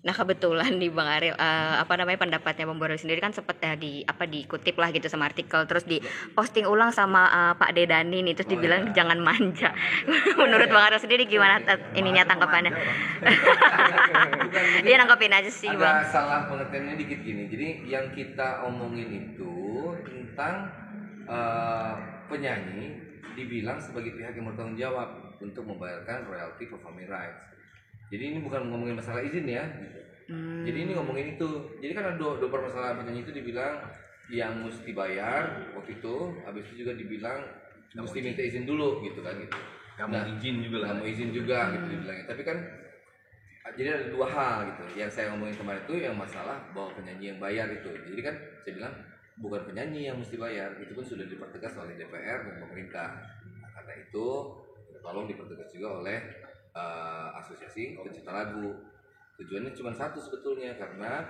Nah kebetulan nih Bang Ariel, pendapatnya Bang Boril sendiri kan sempat dikutip lah gitu sama artikel, terus di posting ulang sama Pak Dedani nih, terus dibilang jangan manja. Menurut Bang Ariel sendiri gimana ininya tanggapannya? Dia nanggepin aja sih Bang. Ada salah pengertiannya dikit gini. Jadi yang kita omongin itu tentang penyanyi dibilang sebagai pihak yang bertanggung jawab untuk membayarkan royalti performing rights. Jadi ini bukan ngomongin masalah izin ya. Jadi ini ngomongin itu. Jadi kan ada dua permasalahan. Penyanyi itu dibilang yang mesti bayar waktu itu, habis itu juga dibilang mesti minta izin dulu gitu kan gitu. Gak mau izin juga lah. Gak mau izin juga gitu dibilangnya. Tapi kan jadi ada dua hal gitu. Yang saya ngomongin kemarin itu yang masalah bahwa penyanyi yang bayar itu. Jadi kan saya bilang bukan penyanyi yang mesti bayar, itu pun sudah dipertegas oleh DPR dan pemerintah. Nah, karena itu tolong dipertegas juga oleh asosiasi pencipta lagu. Tujuannya cuma satu sebetulnya, karena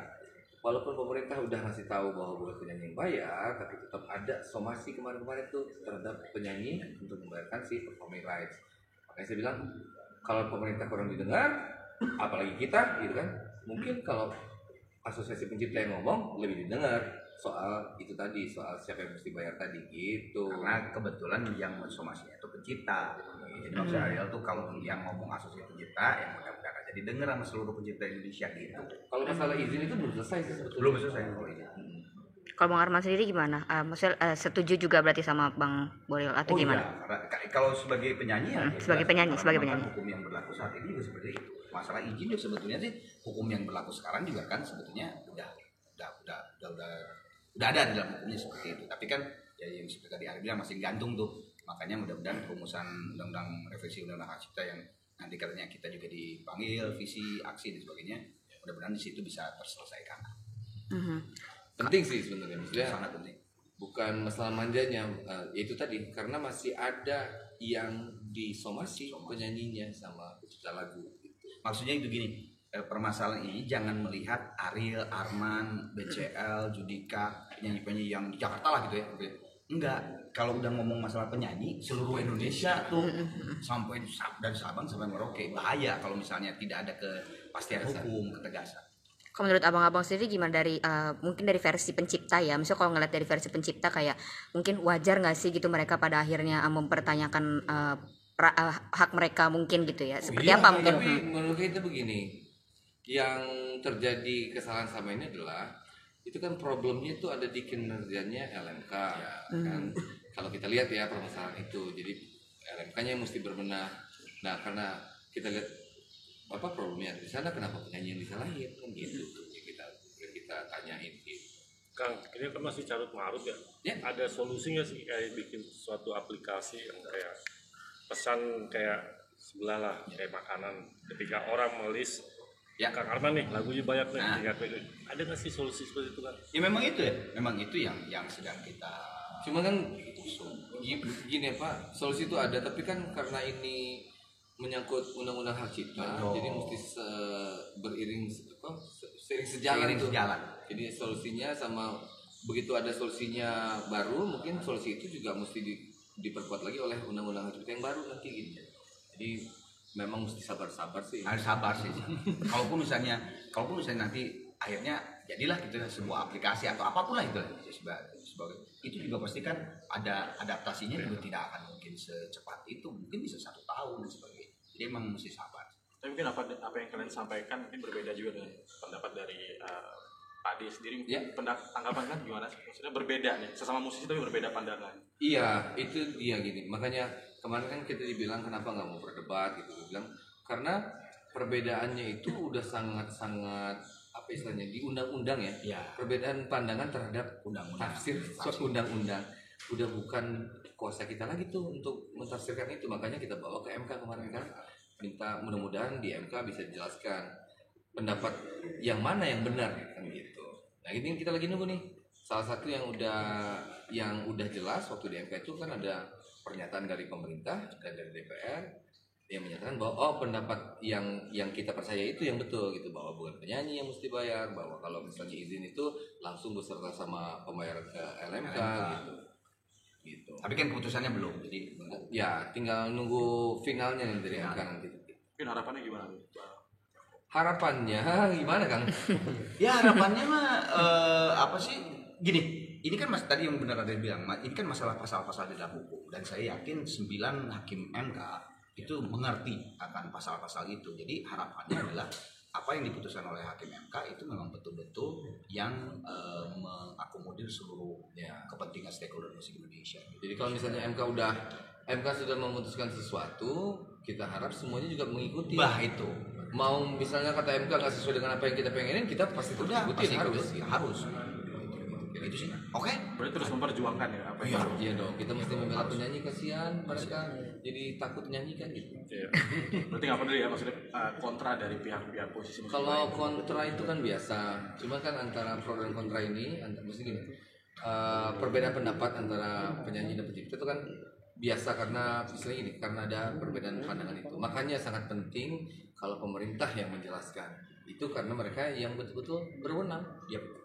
walaupun pemerintah udah ngasih tahu bahwa bukan penyanyi yang bayar, tapi tetap ada somasi kemarin-kemarin tuh terhadap penyanyi untuk membayarkan si performing rights. Makanya saya bilang kalau pemerintah kurang didengar, apalagi kita gitu kan, mungkin kalau asosiasi pencipta yang ngomong lebih didengar soal itu tadi, soal siapa yang mesti bayar tadi gitu. Karena kebetulan yang mensomasinya itu pencipta. Jadi maksud Ariel tuh kalau yang ngomong asosiasi pencipta, yang mudah-mudahan aja didengar sama seluruh pencipta Indonesia gitu. Kalau masalah izin itu belum selesai sih sebetulnya. Belum selesai kalau izin. Kalau Bang Arman sendiri gimana? Maksudnya setuju juga berarti sama Bang Boril atau gimana? Iya, kalau sebagai penyanyi ya, sebagai penyanyi. Hukum yang berlaku saat ini juga seperti itu. Masalah izin itu sebetulnya sih hukum yang berlaku sekarang juga kan sebetulnya udah ada di dalam hukumnya seperti itu. Tapi kan ya yang seperti tadi Ari bilang masih gantung tuh. Makanya mudah-mudahan rumusan undang-undang revisi undang-undang hak cipta yang nanti katanya kita juga dipanggil visi, aksi dan sebagainya, mudah-mudahan di situ bisa terselesaikan. Penting sih sebenarnya, maksudnya sangat penting. Bukan masalah manjanya, itu tadi karena masih ada yang disomasi penyanyinya sama pencipta lagu. Gitu. Maksudnya itu gini, permasalahan ini jangan melihat Ariel, Arman, BCL, Judika, penyanyi-penyanyi yang di Jakarta lah gitu ya. Enggak, kalau udah ngomong masalah penyanyi seluruh Indonesia tuh sampai dari Sabang sampai Merauke, bahaya kalau misalnya tidak ada kepastian hukum, ketegasan. Kalau menurut abang-abang sendiri gimana mungkin dari versi pencipta ya, misalnya kalau ngeliat dari versi pencipta kayak mungkin wajar nggak sih gitu mereka pada akhirnya mempertanyakan hak mereka mungkin gitu ya, seperti apa mungkin? Tapi menurut kita begini, yang terjadi kesalahan sama ini adalah itu kan problemnya itu ada di kinerjanya LMK ya, kan kalau kita lihat ya permasalahan itu, jadi LMK-nya mesti berbenah. Nah karena kita lihat apa problemnya di sana, kenapa penyanyi yang disalahin kan gitu tuh kita tanyain gitu. Kang, ini kan masih carut marut ya. Ada solusinya sih kayak bikin suatu aplikasi yang kayak pesan kayak sebelah lah, kayak makanan ketika orang melis ya Kang Arman nih lagunya banyak nih, ada nggak sih solusi seperti itu kan? Ya memang itu yang sedang kita. Cuma kan gini Pak, solusi itu ada, tapi kan karena ini menyangkut undang-undang hak cipta, jadi mesti seiring sejalan. Jadi solusinya sama begitu ada solusinya baru, mungkin solusi itu juga mesti diperkuat lagi oleh undang-undang hak cipta yang baru nanti gitu. Jadi memang mesti sabar-sabar sih. Harus sabar sih. Kalaupun misalnya nanti akhirnya jadilah gitu sebuah aplikasi atau apapun lah itu sebagai itu juga pasti kan ada adaptasinya juga tidak akan mungkin secepat itu, mungkin bisa 1 tahun dan sebagainya. Jadi emang mesti sabar. Tapi mungkin apa yang kalian sampaikan mungkin berbeda juga dengan pendapat dari Pak Adi sendiri. Tanggapan kan gimana sih? Maksudnya berbeda nih, sesama musisi tapi berbeda pandangan. Iya, itu dia gini. Makanya kemarin kan kita dibilang kenapa nggak mau berdebat gitu. Bilang karena perbedaannya itu udah sangat-sangat apa istilahnya di undang-undang ya. Ya. Perbedaan pandangan terhadap undang-undang, tafsir undang-undang udah bukan kuasa kita lagi tuh untuk mentafsirkan itu. Makanya kita bawa ke MK kemarin kan, minta mudah-mudahan di MK bisa dijelaskan pendapat yang mana yang benar kan gitu. Nah ini kita lagi nunggu nih. Salah satu yang udah jelas waktu di MK itu kan ada pernyataan dari pemerintah dan dari DPR yang menyatakan bahwa pendapat yang kita percaya itu yang betul gitu, bahwa bukan penyanyi yang mesti bayar, bahwa kalau misalnya izin itu langsung beserta sama pembayaran ke LMK gitu. Tapi kan keputusannya belum, jadi ya tinggal nunggu finalnya nih dari MK nanti. Mungkin harapannya gimana? Harapannya gimana Kang? Ya harapannya mah apa sih? Gini, ini kan mas tadi yang benar ada bilang, ini kan masalah pasal-pasal di dalam hukum dan saya yakin 9 hakim MK itu mengerti akan pasal-pasal itu. Jadi harapannya adalah apa yang diputuskan oleh hakim MK itu memang betul-betul yang mengakomodir seluruh kepentingan stakeholder musik Indonesia. Jadi kalau misalnya MK sudah memutuskan sesuatu, kita harap semuanya juga mengikuti. Bah itu. Mau misalnya kata MK nggak sesuai dengan apa yang kita pengenin, kita pasti terus ikutin, harus. Itu sih. Oke. Berarti terus memperjuangkan ya apa yang Iya dong, kita mesti membela penyanyi, kasihan mereka jadi takut nyanyi kan gitu. Iya. Berarti nggak peduli ya maksudnya kontra dari pihak-pihak posisi musik Kalau lain. kontra itu kan biasa, cuma kan antara pro dan kontra ini, mesti gini, perbedaan pendapat antara penyanyi dan pencipta itu kan biasa karena misalnya gini, karena ada perbedaan pandangan itu. Makanya sangat penting kalau pemerintah yang menjelaskan itu karena mereka yang betul-betul berwenang. Yep.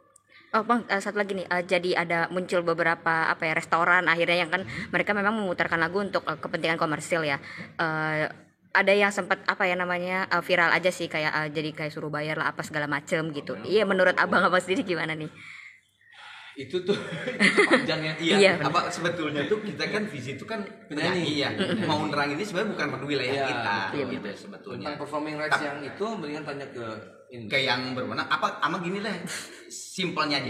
Oh bang, satu lagi nih, jadi ada muncul beberapa restoran akhirnya yang kan mereka memang memutarkan lagu untuk kepentingan komersil ya. Ada yang sempat viral aja sih kayak jadi kayak suruh bayar lah apa segala macem gitu. Iya, menurut abang sendiri gimana nih? Itu tuh panjangnya. Iya. Apa sebetulnya tuh kita kan visi itu kan penyanyi ya. Mau nerang ini sebenarnya bukan pada wilayah kita gitu sebetulnya. Tentang performing rights yang itu mendingan tanya ke yang berwenang apa gini lah. Simpelnya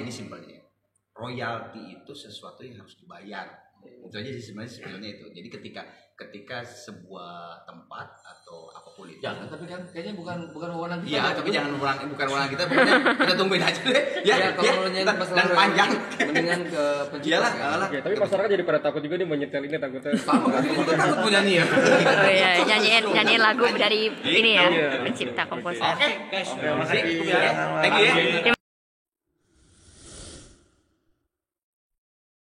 royalti itu sesuatu yang harus dibayar. Itu aja sih sebenarnya itu. Jadi ketika sebuah tempat atau apapun itu. Jangan, tapi kan kayaknya bukan wewenang kita. Iya, tapi jangan bukan wewenang kita, pokoknya kita tungguin aja deh. Ya, kalau nyanyi masalah dan panjang. Mendingan ke pencipta. Iyalah. Ya, tapi masyarakat jadi pada takut juga nih menyetel ini takutnya. Sama kan kita takut punya nyanyi ya. Oh iya, nyanyiin lagu dari ini ya, pencipta komposer. Oke, guys. Terima kasih. Thank you ya.